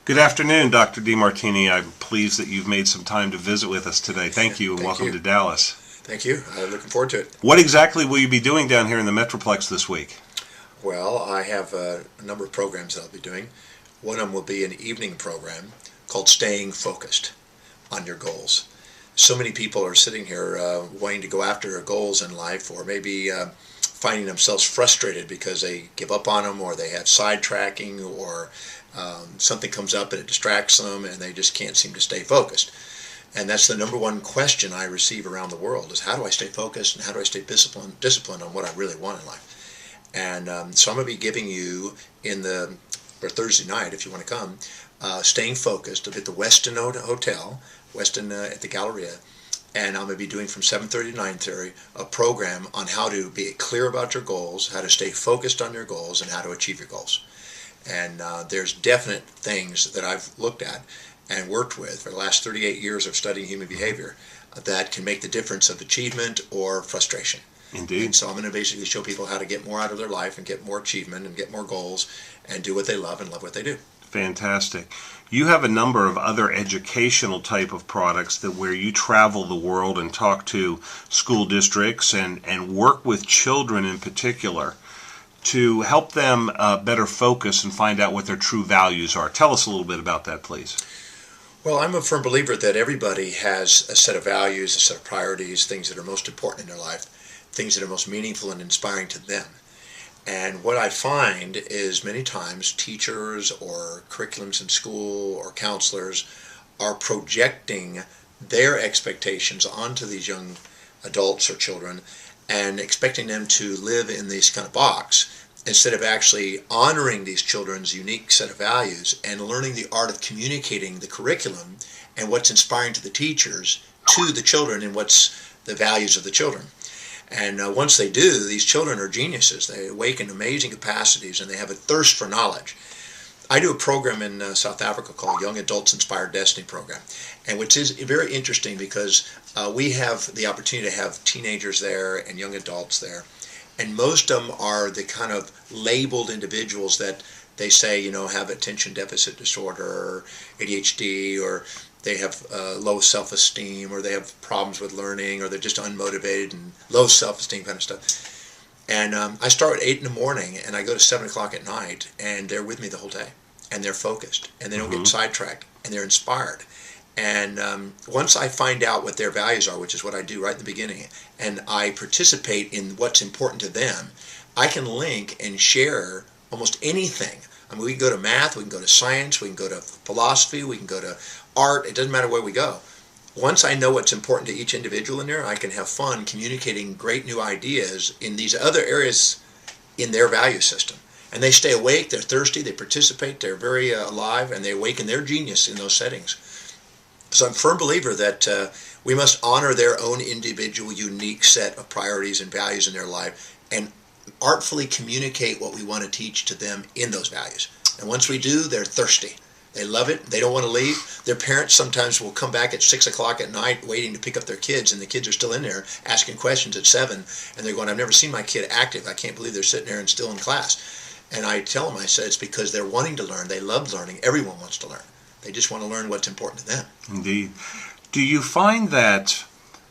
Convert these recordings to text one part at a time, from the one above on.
Good afternoon, Dr. Demartini. I'm pleased that you've made some time to visit with us today. Thank you, and welcome to Dallas. Thank you. I'm looking forward to it. What exactly will you be doing down here in the Metroplex this week? Well, I have a number of programs that I'll be doing. One of them will be an evening program called Staying Focused on Your Goals. So many people are sitting here wanting to go after their goals in life, or maybe finding themselves frustrated because they give up on them, or they have sidetracking, or something comes up and it distracts them and they just can't seem to stay focused. And that's the number one question I receive around the world is, how do I stay focused and how do I stay disciplined on what I really want in life? And so I'm going to be giving you for Thursday night, if you want to come, Staying Focused at the Westin Hotel, Westin at the Galleria. And I'm going to be doing from 7:30 to 9:30 a program on how to be clear about your goals, how to stay focused on your goals, and how to achieve your goals. And there's definite things that I've looked at and worked with for the last 38 years of studying human behavior that can make the difference of achievement or frustration. Indeed. And so I'm going to basically show people how to get more out of their life and get more achievement and get more goals and do what they love and love what they do. Fantastic. You have a number of other educational type of products where you travel the world and talk to school districts and work with children in particular to help them better focus and find out what their true values are. Tell us a little bit about that, please. Well, I'm a firm believer that everybody has a set of values, a set of priorities, things that are most important in their life, things that are most meaningful and inspiring to them. And what I find is many times teachers or curriculums in school or counselors are projecting their expectations onto these young adults or children and expecting them to live in this kind of box instead of actually honoring these children's unique set of values and learning the art of communicating the curriculum and what's inspiring to the teachers to the children and what's the values of the children. And once they do, these children are geniuses. They awaken amazing capacities and they have a thirst for knowledge. I do a program in South Africa called Young Adults Inspired Destiny Program, and which is very interesting because we have the opportunity to have teenagers there and young adults there, and most of them are the kind of labeled individuals that they say, have attention deficit disorder or ADHD, or they have low self-esteem, or they have problems with learning, or they're just unmotivated and low self-esteem kind of stuff. And I start at 8 in the morning and I go to 7 o'clock at night, and they're with me the whole day, and they're focused, and they don't get sidetracked, and they're inspired. And once I find out what their values are, which is what I do right in the beginning, and I participate in what's important to them, I can link and share almost anything. I mean, we can go to math, we can go to science, we can go to philosophy, we can go to art. It doesn't matter where we go. Once I know what's important to each individual in there, I can have fun communicating great new ideas in these other areas in their value system. And they stay awake, they're thirsty, they participate, they're very alive, and they awaken their genius in those settings. So I'm a firm believer that we must honor their own individual, unique set of priorities and values in their life and artfully communicate what we want to teach to them in those values. And once we do, they're thirsty. They love it. They don't want to leave. Their parents sometimes will come back at 6 o'clock at night waiting to pick up their kids, and the kids are still in there asking questions at 7, and they're going, I've never seen my kid active. I can't believe they're sitting there and still in class. And I tell them, I said, it's because they're wanting to learn. They love learning. Everyone wants to learn. They just want to learn what's important to them. Indeed. Do you find that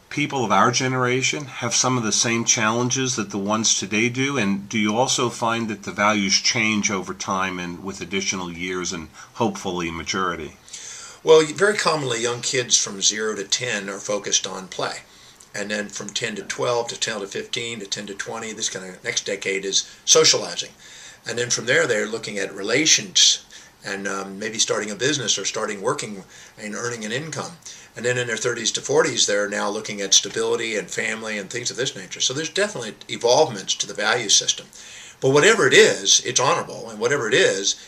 people of our generation have some of the same challenges that the ones today do? And do you also find that the values change over time and with additional years and hopefully maturity? Well, very commonly young kids from 0 to 10 are focused on play. And then from 10 to 12 to 10 to 15 to 10 to 20, this kind of next decade is socializing. And then from there they're looking at relations and maybe starting a business or starting working and earning an income. And then in their 30s to 40s, they're now looking at stability and family and things of this nature. So there's definitely evolvements to the value system. But whatever it is, it's honorable. And whatever it is,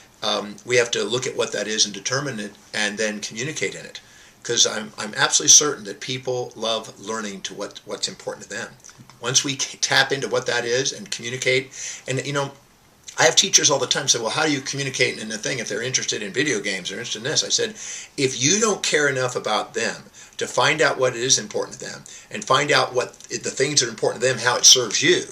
we have to look at what that is and determine it and then communicate in it. Because I'm absolutely certain that people love learning to what's important to them. Once we tap into what that is and communicate, and I have teachers all the time say, well, how do you communicate in the thing if they're interested in video games or interested in this? I said, if you don't care enough about them to find out what it is important to them and find out what the things that are important to them, how it serves you,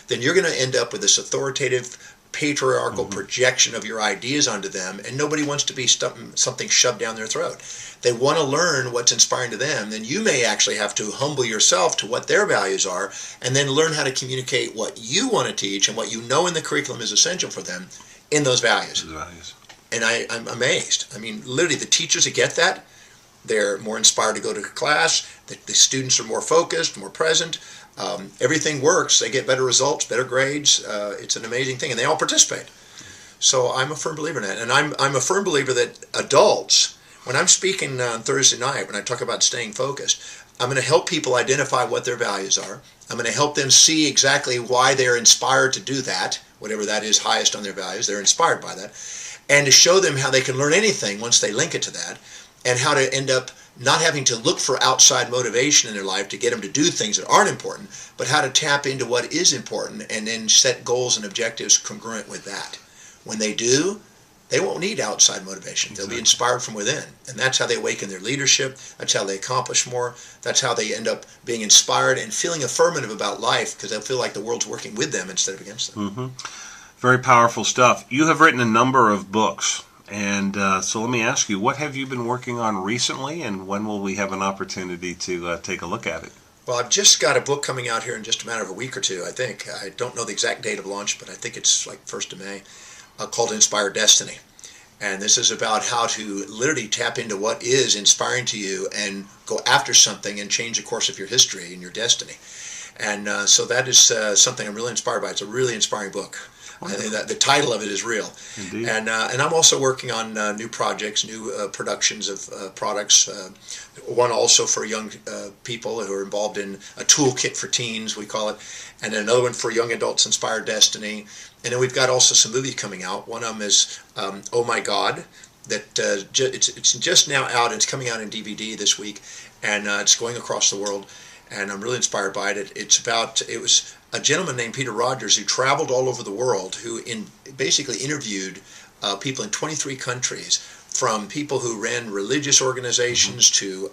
then you're going to end up with this authoritative patriarchal projection of your ideas onto them, and nobody wants to be something shoved down their throat. They want to learn what's inspiring to them. Then you may actually have to humble yourself to what their values are, and then learn how to communicate what you want to teach and what you know in the curriculum is essential for them in those values. And I'm amazed. I mean, literally, the teachers that get that, they're more inspired to go to class. The students are more focused, more present. Everything works. They get better results, better grades. It's an amazing thing, and they all participate. So I'm a firm believer in that. And I'm a firm believer that adults, when I'm speaking on Thursday night, when I talk about staying focused, I'm going to help people identify what their values are. I'm going to help them see exactly why they're inspired to do that, whatever that is highest on their values. They're inspired by that. And to show them how they can learn anything once they link it to that, and how to end up not having to look for outside motivation in their life to get them to do things that aren't important, but how to tap into what is important and then set goals and objectives congruent with that. When they do, they won't need outside motivation. They'll be inspired from within. And that's how they awaken their leadership. That's how they accomplish more. That's how they end up being inspired and feeling affirmative about life, because they'll feel like the world's working with them instead of against them. Very powerful stuff. You have written a number of books. And so let me ask you, what have you been working on recently, and when will we have an opportunity to take a look at it? Well, I've just got a book coming out here in just a matter of a week or two, I think. I don't know the exact date of launch, but I think it's like 1st of May, called Inspired Destiny. And this is about how to literally tap into what is inspiring to you and go after something and change the course of your history and your destiny. And so that is something I'm really inspired by. It's a really inspiring book. I think that the title of it is real. Indeed. And I'm also working on new projects, new productions of products. One also for young people who are involved in a toolkit for teens, we call it, and then another one for young adults, Inspired Destiny. And then we've got also some movies coming out. One of them is Oh My God, that it's just now out. It's coming out in DVD this week, and it's going across the world. And I'm really inspired by it. It was a gentleman named Peter Rogers who traveled all over the world, who basically interviewed people in 23 countries, from people who ran religious organizations to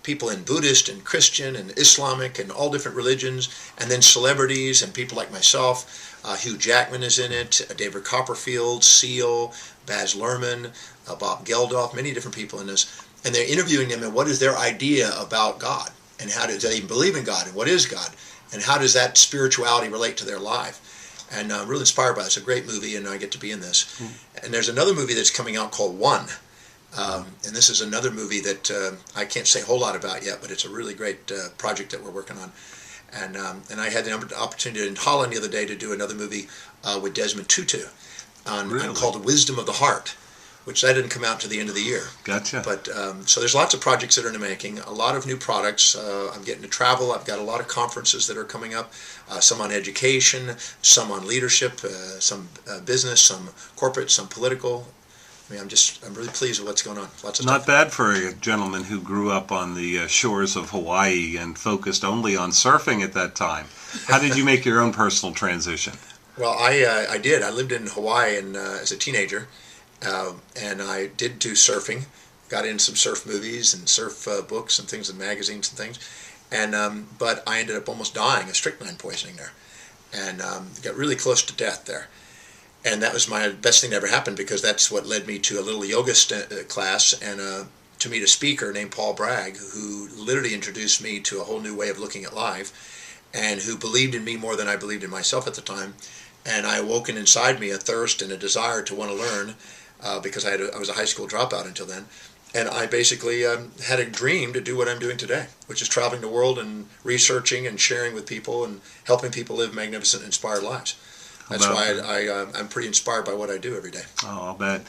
people in Buddhist and Christian and Islamic and all different religions, and then celebrities and people like myself. Hugh Jackman is in it, David Copperfield, Seal, Baz Luhrmann, Bob Geldof, many different people in this. And they're interviewing them, and what is their idea about God? And how do they even believe in God? And what is God? And how does that spirituality relate to their life? And I'm really inspired by it. It's a great movie, and I get to be in this. And there's another movie that's coming out called One. And this is another movie that I can't say a whole lot about yet, but it's a really great project that we're working on. And I had the opportunity in Holland the other day to do another movie with Desmond Tutu called Wisdom of the Heart, which that didn't come out to the end of the year. Gotcha. But so there's lots of projects that are in the making, a lot of new products. I'm getting to travel. I've got a lot of conferences that are coming up, some on education, some on leadership, some business, some corporate, some political. I mean, I'm really pleased with what's going on. Lots of Not bad for a gentleman who grew up on the shores of Hawaii and focused only on surfing at that time. How did you make your own personal transition? Well, I did. I lived in Hawaii as a teenager. And I did do surfing, got in some surf movies and surf books and things and magazines and things, and but I ended up almost dying of strychnine poisoning there, and got really close to death there. And that was my best thing that ever happened, because that's what led me to a little yoga class and to meet a speaker named Paul Bragg, who literally introduced me to a whole new way of looking at life, and who believed in me more than I believed in myself at the time. And I awoken inside me a thirst and a desire to want to learn. Because I was a high school dropout until then, and I basically had a dream to do what I'm doing today, which is traveling the world and researching and sharing with people and helping people live magnificent, inspired lives. That's why I'm pretty inspired by what I do every day. Oh, I'll bet.